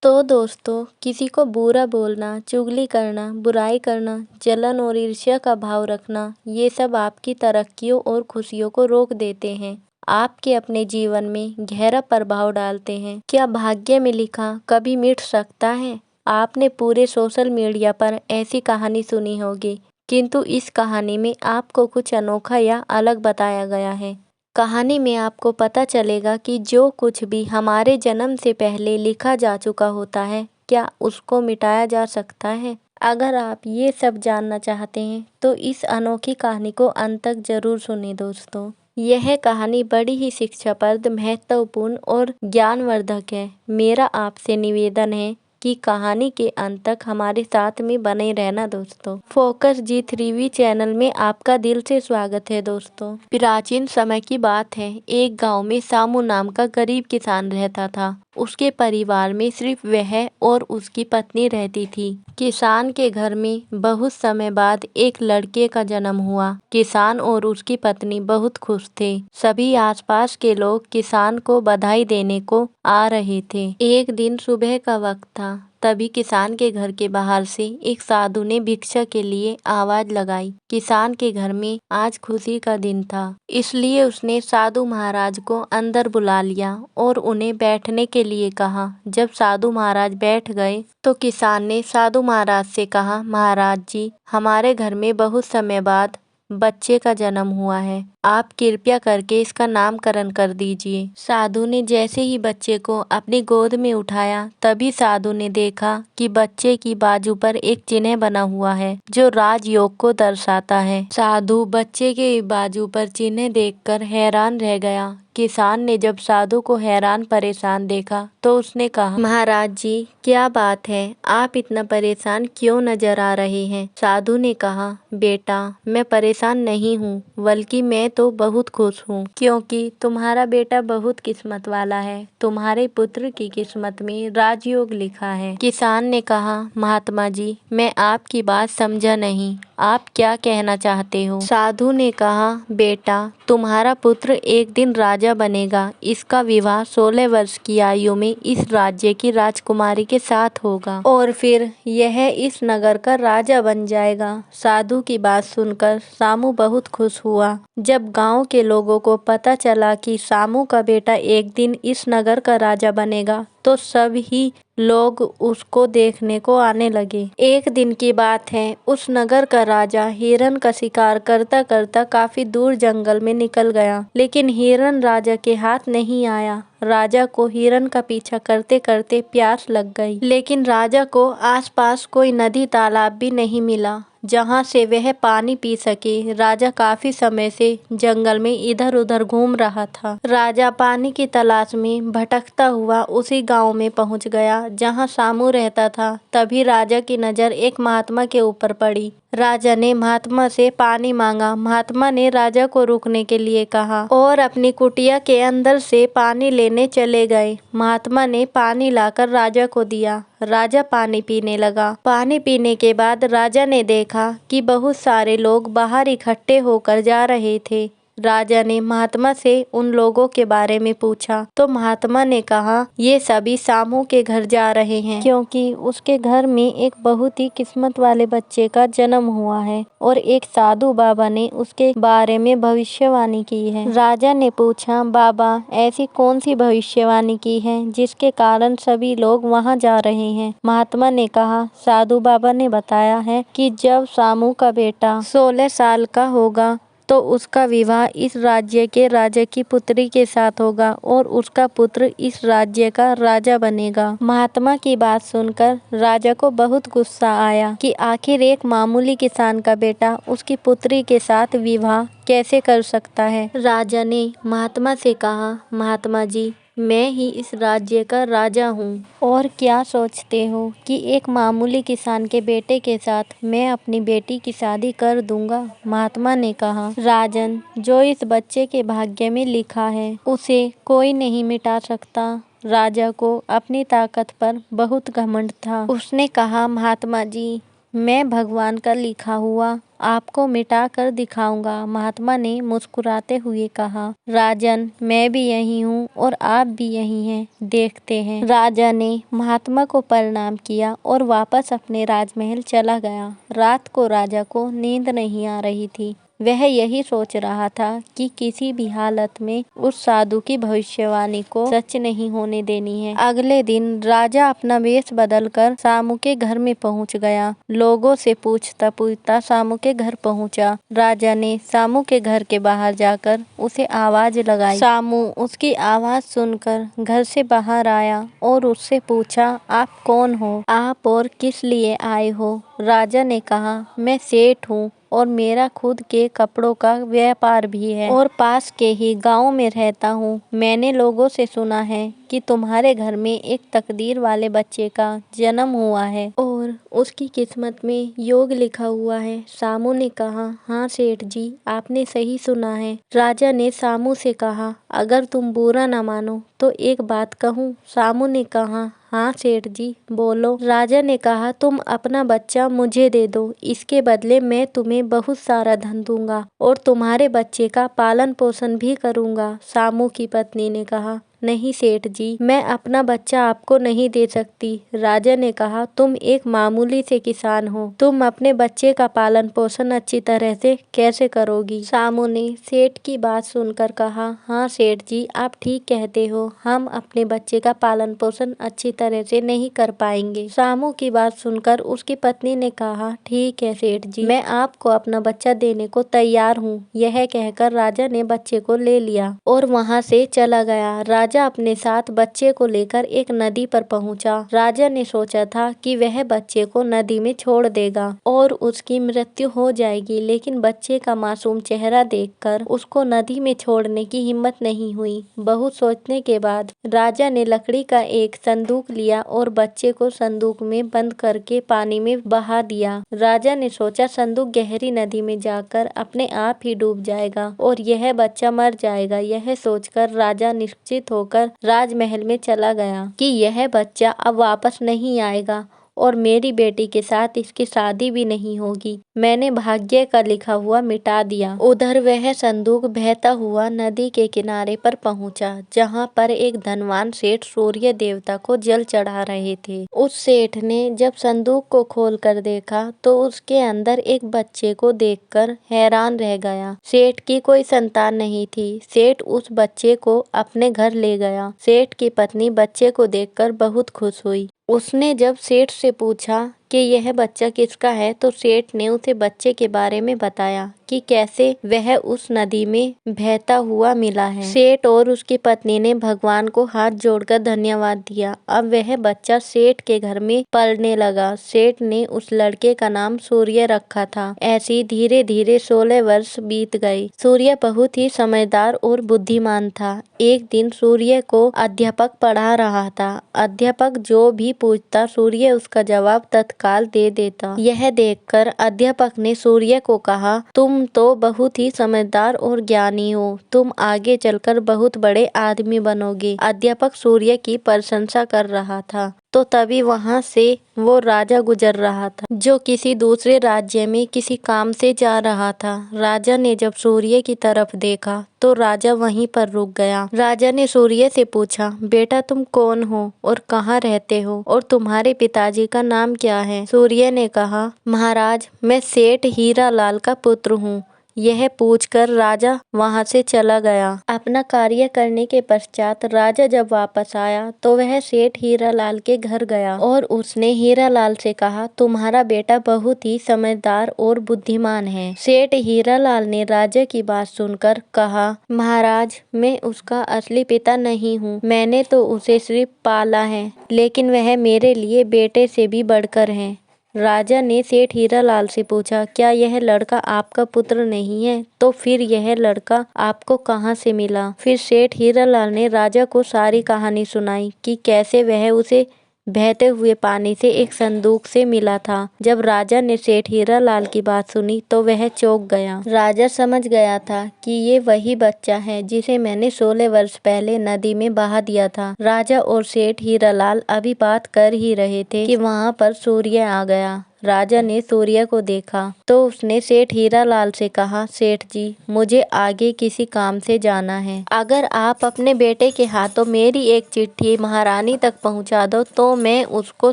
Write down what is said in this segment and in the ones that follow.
तो दोस्तों, किसी को बुरा बोलना, चुगली करना, बुराई करना, जलन और ईर्ष्या का भाव रखना, ये सब आपकी तरक्कियों और खुशियों को रोक देते हैं। आपके अपने जीवन में गहरा प्रभाव डालते हैं। क्या भाग्य में लिखा कभी मिट सकता है? आपने पूरे सोशल मीडिया पर ऐसी कहानी सुनी होगी, किंतु इस कहानी में आपको कुछ अनोखा या अलग बताया गया है। कहानी में आपको पता चलेगा कि जो कुछ भी हमारे जन्म से पहले लिखा जा चुका होता है, क्या उसको मिटाया जा सकता है? अगर आप ये सब जानना चाहते हैं तो इस अनोखी कहानी को अंत तक जरूर सुनें दोस्तों। यह कहानी बड़ी ही शिक्षाप्रद, महत्वपूर्ण और ज्ञानवर्धक है। मेरा आपसे निवेदन है कि कहानी के अंत तक हमारे साथ में बने रहना दोस्तों। फोकस G3V चैनल में आपका दिल से स्वागत है दोस्तों। प्राचीन समय की बात है, एक गांव में सामू नाम का गरीब किसान रहता था। उसके परिवार में सिर्फ वह और उसकी पत्नी रहती थी। किसान के घर में बहुत समय बाद एक लड़के का जन्म हुआ। किसान और उसकी पत्नी बहुत खुश थे। सभी आसपास के लोग किसान को बधाई देने को आ रहे थे। एक दिन सुबह का वक्त था, तभी किसान के घर के बाहर से एक साधु ने भिक्षा के लिए आवाज लगाई। किसान के घर में आज खुशी का दिन था, इसलिए उसने साधु महाराज को अंदर बुला लिया और उन्हें बैठने के लिए कहा। जब साधु महाराज बैठ गए तो किसान ने साधु महाराज से कहा, महाराज जी, हमारे घर में बहुत समय बाद बच्चे का जन्म हुआ है, आप कृपया करके इसका नामकरण कर दीजिए। साधु ने जैसे ही बच्चे को अपनी गोद में उठाया, तभी साधु ने देखा कि बच्चे की बाजू पर एक चिन्ह बना हुआ है जो राजयोग को दर्शाता है। साधु बच्चे के बाजू पर चिन्ह देखकर हैरान रह गया। किसान ने जब साधु को हैरान परेशान देखा तो उसने कहा, महाराज जी, क्या बात है, आप इतना परेशान क्यों नजर आ रहे हैं? साधु ने कहा, बेटा, मैं परेशान नहीं हूँ, बल्कि मैं तो बहुत खुश हूँ, क्योंकि तुम्हारा बेटा बहुत किस्मत वाला है। तुम्हारे पुत्र की किस्मत में राजयोग लिखा है। किसान ने कहा, महात्मा जी, मैं आपकी बात समझा नहीं, आप क्या कहना चाहते हो? साधु ने कहा, बेटा, तुम्हारा पुत्र एक दिन राजा बनेगा। इसका विवाह 16 वर्ष की आयु में इस राज्य की राजकुमारी के साथ होगा और फिर यह इस नगर का राजा बन जाएगा। साधु की बात सुनकर सामू बहुत खुश हुआ। जब गांव के लोगों को पता चला कि सामू का बेटा एक दिन इस नगर का राजा बनेगा, तो सभी लोग उसको देखने को आने लगे। एक दिन की बात है, उस नगर का राजा हिरन का शिकार करता करता काफी दूर जंगल में निकल गया, लेकिन हिरन राजा के हाथ नहीं आया। राजा को हिरन का पीछा करते करते प्यास लग गई, लेकिन राजा को आसपास कोई नदी तालाब भी नहीं मिला जहाँ से वह पानी पी सके। राजा काफी समय से जंगल में इधर उधर घूम रहा था। राजा पानी की तलाश में भटकता हुआ उसी गांव में पहुंच गया जहां सामू रहता था। तभी राजा की नजर एक महात्मा के ऊपर पड़ी। राजा ने महात्मा से पानी मांगा। महात्मा ने राजा को रुकने के लिए कहा और अपनी कुटिया के अंदर से पानी लेने चले गए। महात्मा ने पानी लाकर राजा को दिया। राजा पानी पीने लगा। पानी पीने के बाद राजा ने देखा कि बहुत सारे लोग बाहर इकट्ठे होकर जा रहे थे। राजा ने महात्मा से उन लोगों के बारे में पूछा तो महात्मा ने कहा, ये सभी सामू के घर जा रहे हैं, क्योंकि उसके घर में एक बहुत ही किस्मत वाले बच्चे का जन्म हुआ है और एक साधु बाबा ने उसके बारे में भविष्यवाणी की है। राजा ने पूछा, बाबा, ऐसी कौन सी भविष्यवाणी की है जिसके कारण सभी लोग वहां जा रहे हैं? महात्मा ने कहा, साधु बाबा ने बताया है कि जब सामू का बेटा 16 साल का होगा तो उसका विवाह इस राज्य के राजा की पुत्री के साथ होगा और उसका पुत्र इस राज्य का राजा बनेगा। महात्मा की बात सुनकर राजा को बहुत गुस्सा आया कि आखिर एक मामूली किसान का बेटा उसकी पुत्री के साथ विवाह कैसे कर सकता है। राजा ने महात्मा से कहा, महात्मा जी, मैं ही इस राज्य का राजा हूँ और क्या सोचते हो कि एक मामूली किसान के बेटे के साथ मैं अपनी बेटी की शादी कर दूंगा? महात्मा ने कहा, राजन, जो इस बच्चे के भाग्य में लिखा है उसे कोई नहीं मिटा सकता। राजा को अपनी ताकत पर बहुत घमंड था। उसने कहा, महात्मा जी, मैं भगवान का लिखा हुआ आपको मिटा कर दिखाऊंगा। महात्मा ने मुस्कुराते हुए कहा, राजन, मैं भी यही हूँ और आप भी यही हैं, देखते हैं। राजा ने महात्मा को प्रणाम किया और वापस अपने राजमहल चला गया। रात को राजा को नींद नहीं आ रही थी। वह यही सोच रहा था कि किसी भी हालत में उस साधु की भविष्यवाणी को सच नहीं होने देनी है। अगले दिन राजा अपना वेश बदलकर सामू के घर में पहुंच गया। लोगों से पूछता पूछता सामू के घर पहुंचा। राजा ने सामू के घर के बाहर जाकर उसे आवाज लगाई। सामू उसकी आवाज सुनकर घर से बाहर आया और उससे पूछा, आप कौन हो? आप और किस लिए आए हो? राजा ने कहा, मैं सेठ हूँ और मेरा खुद के कपड़ों का व्यापार भी है और पास के ही गांव में रहता हूँ। मैंने लोगों से सुना है कि तुम्हारे घर में एक तकदीर वाले बच्चे का जन्म हुआ है और उसकी किस्मत में योग लिखा हुआ है। सामू ने कहा, हाँ सेठ जी, आपने सही सुना है। राजा ने सामू से कहा, अगर तुम बुरा न मानो तो एक बात कहूँ? सामू ने कहा, हाँ सेठ जी, बोलो। राजा ने कहा, तुम अपना बच्चा मुझे दे दो, इसके बदले मैं तुम्हें बहुत सारा धन दूंगा और तुम्हारे बच्चे का पालन पोषण भी करूंगा। सामू की पत्नी ने कहा, नहीं सेठ जी, मैं अपना बच्चा आपको नहीं दे सकती। राजा ने कहा, तुम एक मामूली से किसान हो, तुम अपने बच्चे का पालन पोषण अच्छी तरह से कैसे करोगी? सामू ने सेठ की बात सुनकर कहा, हाँ सेठ जी, आप ठीक कहते हो, हम अपने बच्चे का पालन पोषण अच्छी तरह से नहीं कर पाएंगे। सामू की बात सुनकर उसकी पत्नी ने कहा, ठीक है सेठ जी, मैं आपको अपना बच्चा देने को तैयार हूँ। यह कहकर राजा ने बच्चे को ले लिया और वहाँ से चला गया। राजा अपने साथ बच्चे को लेकर एक नदी पर पहुंचा। राजा ने सोचा था कि वह बच्चे को नदी में छोड़ देगा और उसकी मृत्यु हो जाएगी, लेकिन बच्चे का मासूम चेहरा देखकर उसको नदी में छोड़ने की हिम्मत नहीं हुई। बहुत सोचने के बाद राजा ने लकड़ी का एक संदूक लिया और बच्चे को संदूक में बंद करके पानी में बहा दिया। राजा ने सोचा संदूक गहरी नदी में जाकर अपने आप ही डूब जाएगा और यह बच्चा मर जाएगा। यह सोचकर राजा निश्चित होकर राजमहल में चला गया कि यह बच्चा अब वापस नहीं आएगा और मेरी बेटी के साथ इसकी शादी भी नहीं होगी। मैंने भाग्य का लिखा हुआ मिटा दिया। उधर वह संदूक बहता हुआ नदी के किनारे पर पहुंचा, जहां पर एक धनवान सेठ सूर्य देवता को जल चढ़ा रहे थे। उस सेठ ने जब संदूक को खोलकर देखा तो उसके अंदर एक बच्चे को देखकर हैरान रह गया। सेठ की कोई संतान नहीं थी। सेठ उस बच्चे को अपने घर ले गया। सेठ की पत्नी बच्चे को देखकर बहुत खुश हुई। उसने जब सेठ से पूछा कि यह बच्चा किसका है तो सेठ ने उसे बच्चे के बारे में बताया कि कैसे वह उस नदी में बहता हुआ मिला है। सेठ और उसकी पत्नी ने भगवान को हाथ जोड़कर धन्यवाद दिया। अब वह बच्चा सेठ के घर में पलने लगा। सेठ ने उस लड़के का नाम सूर्य रखा था। ऐसे धीरे धीरे 16 वर्ष बीत गए। सूर्य बहुत ही समझदार और बुद्धिमान था। एक दिन सूर्य को अध्यापक पढ़ा रहा था। अध्यापक जो भी पूछता सूर्य उसका जवाब तत्काल दे देता। यह देखकर अध्यापक ने सूर्य को कहा, तुम तो बहुत ही समझदार और ज्ञानी हो, तुम आगे चलकर बहुत बड़े आदमी बनोगे। अध्यापक सूर्य की प्रशंसा कर रहा था तो तभी वहां से वो राजा गुजर रहा था जो किसी दूसरे राज्य में किसी काम से जा रहा था। राजा ने जब सूर्य की तरफ देखा तो राजा वहीं पर रुक गया। राजा ने सूर्य से पूछा, बेटा तुम कौन हो और कहाँ रहते हो और तुम्हारे पिताजी का नाम क्या है? सूर्य ने कहा, महाराज मैं सेठ हीरा लाल का पुत्र हूँ। यह पूछकर राजा वहां से चला गया। अपना कार्य करने के पश्चात राजा जब वापस आया तो वह सेठ हीरालाल के घर गया और उसने हीरालाल से कहा, तुम्हारा बेटा बहुत ही समझदार और बुद्धिमान है। सेठ हीरालाल ने राजा की बात सुनकर कहा, महाराज मैं उसका असली पिता नहीं हूँ, मैंने तो उसे सिर्फ पाला है, लेकिन वह मेरे लिए बेटे से भी बढ़कर है। राजा ने सेठ हीरालाल से पूछा, क्या यह लड़का आपका पुत्र नहीं है? तो फिर यह लड़का आपको कहाँ से मिला? फिर सेठ हीरालाल ने राजा को सारी कहानी सुनाई कि कैसे वह उसे बहते हुए पानी से एक संदूक से मिला था। जब राजा ने सेठ हीरालाल की बात सुनी तो वह चौंक गया। राजा समझ गया था कि ये वही बच्चा है जिसे मैंने 16 वर्ष पहले नदी में बहा दिया था। राजा और सेठ हीरालाल अभी बात कर ही रहे थे कि वहाँ पर सूर्य आ गया। राजा ने सूर्य को देखा तो उसने सेठ हीरालाल से कहा, सेठ जी, मुझे आगे किसी काम से जाना है। अगर आप अपने बेटे के हाथों मेरी एक चिट्ठी महारानी तक पहुंचा दो तो मैं उसको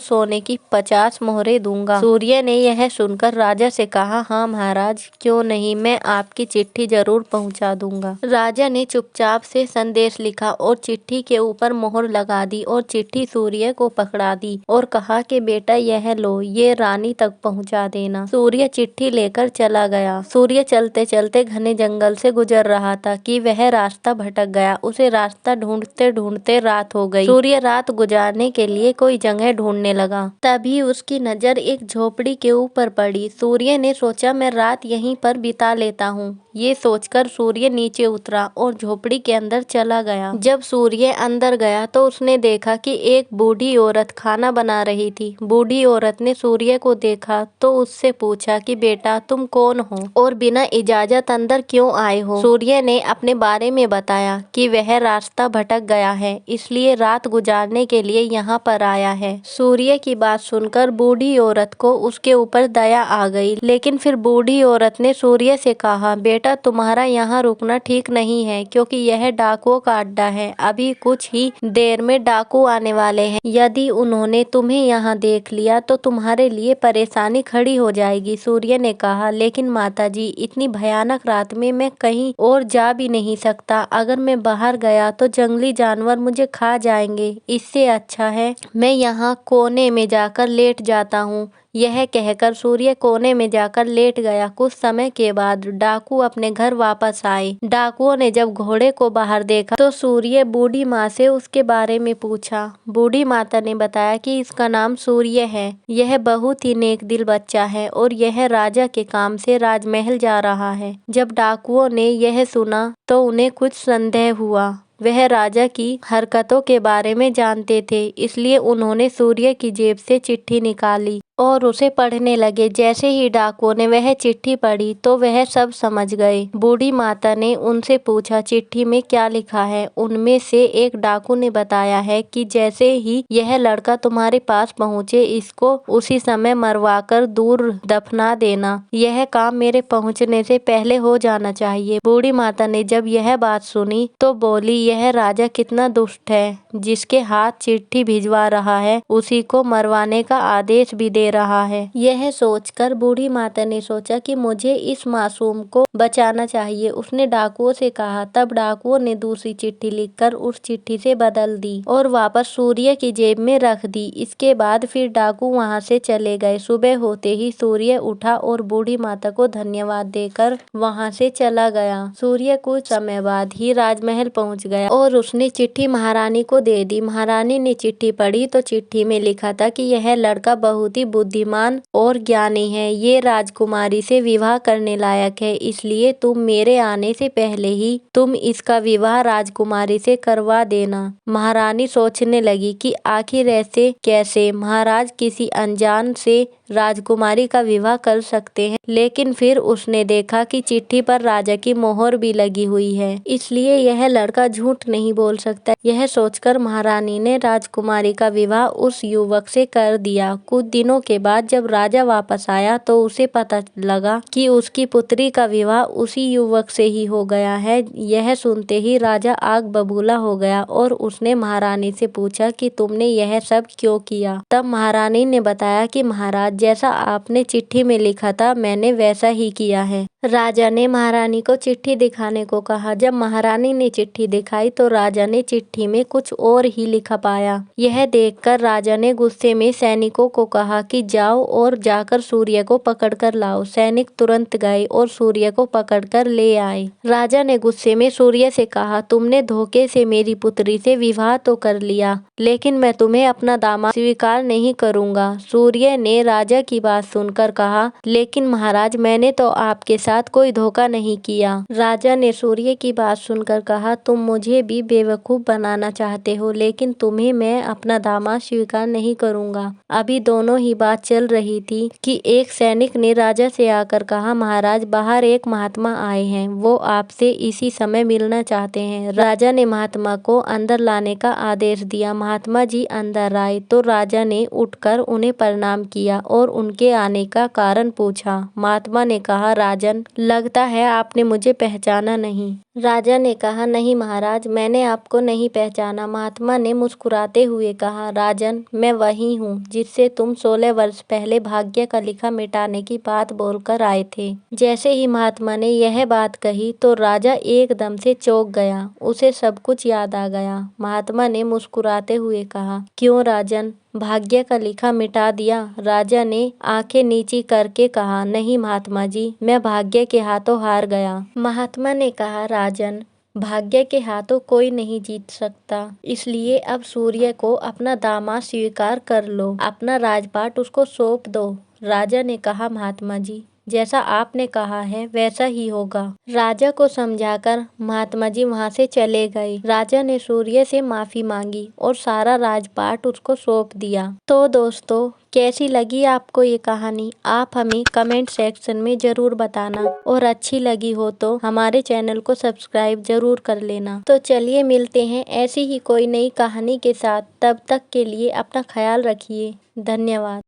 सोने की 50 मोहरें दूंगा। सूर्य ने यह सुनकर राजा से कहा, हाँ महाराज, क्यों नहीं, मैं आपकी चिट्ठी जरूर पहुंचा दूंगा। राजा ने चुपचाप से संदेश लिखा और चिट्ठी के ऊपर मोहर लगा दी और चिट्ठी सूर्य को पकड़ा दी और कहा कि बेटा यह लो, ये रानी तक पहुंचा देना। सूर्य चिट्ठी लेकर चला गया। सूर्य चलते चलते घने जंगल से गुजर रहा था कि वह रास्ता भटक गया। उसे रास्ता ढूंढते ढूंढते रात हो गई। सूर्य रात गुजारने के लिए कोई जगह ढूंढने लगा। तभी उसकी नजर एक झोपड़ी के ऊपर पड़ी। सूर्य ने सोचा, मैं रात यहीं पर बिता लेता हूँ। ये सोचकर सूर्य नीचे उतरा और झोपड़ी के अंदर चला गया। जब सूर्य अंदर गया तो उसने देखा कि एक बूढ़ी औरत खाना बना रही थी। बूढ़ी औरत ने सूर्य को देखा तो उससे पूछा कि बेटा, तुम कौन हो और बिना इजाजत अंदर क्यों आए हो? सूर्य ने अपने बारे में बताया कि वह रास्ता भटक गया है, इसलिए रात गुजारने के लिए यहाँ पर आया है। सूर्य की बात सुनकर बूढ़ी औरत को उसके ऊपर दया आ गई, लेकिन फिर बूढ़ी औरत ने सूर्य से कहा, बेटा तुम्हारा यहाँ रुकना ठीक नहीं है, क्योंकि यह डाकुओं का अड्डा है। अभी कुछ ही देर में डाकू आने वाले हैं। यदि उन्होंने तुम्हें यहाँ देख लिया तो तुम्हारे लिए परेशानी खड़ी हो जाएगी। सूर्य ने कहा, लेकिन माताजी, इतनी भयानक रात में मैं कहीं और जा भी नहीं सकता। अगर मैं बाहर गया तो जंगली जानवर मुझे खा जाएंगे। इससे अच्छा है मैं यहाँ कोने में जाकर लेट जाता हूँ। यह कहकर सूर्य कोने में जाकर लेट गया। कुछ समय के बाद डाकू अपने घर वापस आए। डाकुओं ने जब घोड़े को बाहर देखा तो सूर्य बूढ़ी माँ से उसके बारे में पूछा। बूढ़ी माता ने बताया कि इसका नाम सूर्य है। यह बहुत ही नेक दिल बच्चा है और यह राजा के काम से राजमहल जा रहा है। जब डाकुओं ने यह सुना तो उन्हें कुछ संदेह हुआ। वह राजा की हरकतों के बारे में जानते थे, इसलिए उन्होंने सूर्य की जेब से चिट्ठी निकाली और उसे पढ़ने लगे। जैसे ही डाकुओं ने वह चिट्ठी पढ़ी तो वह सब समझ गए। बूढ़ी माता ने उनसे पूछा, चिट्ठी में क्या लिखा है? उनमें से एक डाकू ने बताया है कि जैसे ही यह लड़का तुम्हारे पास पहुँचे, इसको उसी समय मरवाकर दूर दफना देना। यह काम मेरे पहुँचने से पहले हो जाना चाहिए। बूढ़ी माता ने जब यह बात सुनी तो बोली, यह राजा कितना दुष्ट है, जिसके हाथ चिट्ठी भिजवा रहा है उसी को मरवाने का आदेश भी दे रहा है। यह सोचकर बूढ़ी माता ने सोचा कि मुझे इस मासूम को बचाना चाहिए। उसने डाकुओं से कहा। तब डाकुओं ने दूसरी चिट्ठी लिखकर उस चिट्ठी से बदल दी और वापस सूर्य की जेब में रख दी। इसके बाद फिर डाकू वहां से चले गए। सुबह होते ही सूर्य उठा और बूढ़ी माता को धन्यवाद देकर वहां से चला गया। सूर्य कुछ समय बाद ही राजमहल पहुंच गया और उसने चिट्ठी महारानी को दे दी। महारानी ने चिट्ठी पढ़ी तो चिट्ठी में लिखा था कि यह लड़का बहुत ही बुद्धिमान और ज्ञानी है। ये राजकुमारी से विवाह करने लायक है, इसलिए तुम मेरे आने से पहले ही तुम इसका विवाह राजकुमारी से करवा देना। महारानी सोचने लगी कि आखिर ऐसे कैसे महाराज किसी अनजान से राजकुमारी का विवाह कर सकते हैं, लेकिन फिर उसने देखा कि चिट्ठी पर राजा की मोहर भी लगी हुई है, इसलिए यह लड़का झूठ नहीं बोल सकता। यह सोचकर महारानी ने राजकुमारी का विवाह उस युवक से कर दिया। कुछ दिनों के बाद जब राजा वापस आया तो उसे पता लगा कि उसकी पुत्री का विवाह उसी युवक से ही हो गया है। यह सुनते ही राजा आग बबूला हो गया और उसने महारानी से पूछा कि तुमने यह सब क्यों किया? तब महारानी ने बताया कि महाराज, जैसा आपने चिट्ठी में लिखा था मैंने वैसा ही किया है। राजा ने महारानी को चिट्ठी दिखाने को कहा। जब महारानी ने चिट्ठी दिखाई तो राजा ने चिट्ठी में कुछ और ही लिखा पाया। यह देखकर राजा ने गुस्से में सैनिकों को कहा कि जाओ और जाकर सूर्य को पकड़कर लाओ। सैनिक तुरंत गए और सूर्य को पकड़कर ले आए। राजा ने गुस्से में सूर्य से कहा, तुमने धोखे से मेरी पुत्री से विवाह तो कर लिया, लेकिन मैं तुम्हें अपना दामाद स्वीकार नहीं करूंगा। सूर्य ने राजा की बात सुनकर कहा, लेकिन महाराज, मैंने तो आपके साथ साथ कोई धोखा नहीं किया। राजा ने सूर्य की बात सुनकर कहा, तुम मुझे भी बेवकूफ बनाना चाहते हो, लेकिन तुम्हें मैं अपना दामाद स्वीकार नहीं करूंगा। अभी दोनों ही बात चल रही थी कि एक सैनिक ने राजा से आकर कहा, महाराज बाहर एक महात्मा आए हैं, वो आपसे इसी समय मिलना चाहते हैं। राजा ने महात्मा को अंदर लाने का आदेश दिया। महात्मा जी अंदर आए तो राजा ने उठकर उन्हें प्रणाम किया और उनके आने का कारण पूछा। महात्मा ने कहा, राजन, लगता है आपने मुझे पहचाना नहीं। राजा ने कहा, नहीं महाराज, मैंने आपको नहीं पहचाना। महात्मा ने मुस्कुराते हुए कहा, राजन, मैं वही हूँ जिससे तुम 16 वर्ष पहले भाग्य का लिखा मिटाने की बात बोलकर आए थे। जैसे ही महात्मा ने यह बात कही तो राजा एकदम से चौंक गया, उसे सब कुछ याद आ गया। महात्मा ने मुस्कुराते हुए कहा, क्यों राजन, भाग्य का लिखा मिटा दिया? राजा ने आंखें नीची करके कहा, नहीं महात्मा जी, मैं भाग्य के हाथों हार गया। महात्मा ने कहा, राजन, भाग्य के हाथों कोई नहीं जीत सकता, इसलिए अब सूर्य को अपना दामाद स्वीकार कर लो, अपना राजपाट उसको सौंप दो। राजा ने कहा, महात्मा जी, जैसा आपने कहा है वैसा ही होगा। राजा को समझाकर महात्मा जी वहां से चले गए। राजा ने सूर्य से माफी मांगी और सारा राजपाट उसको सौंप दिया। तो दोस्तों, कैसी लगी आपको ये कहानी? आप हमें कमेंट सेक्शन में जरूर बताना, और अच्छी लगी हो तो हमारे चैनल को सब्सक्राइब जरूर कर लेना। तो चलिए मिलते हैं ऐसी ही कोई नई कहानी के साथ। तब तक के लिए अपना ख्याल रखिए। धन्यवाद।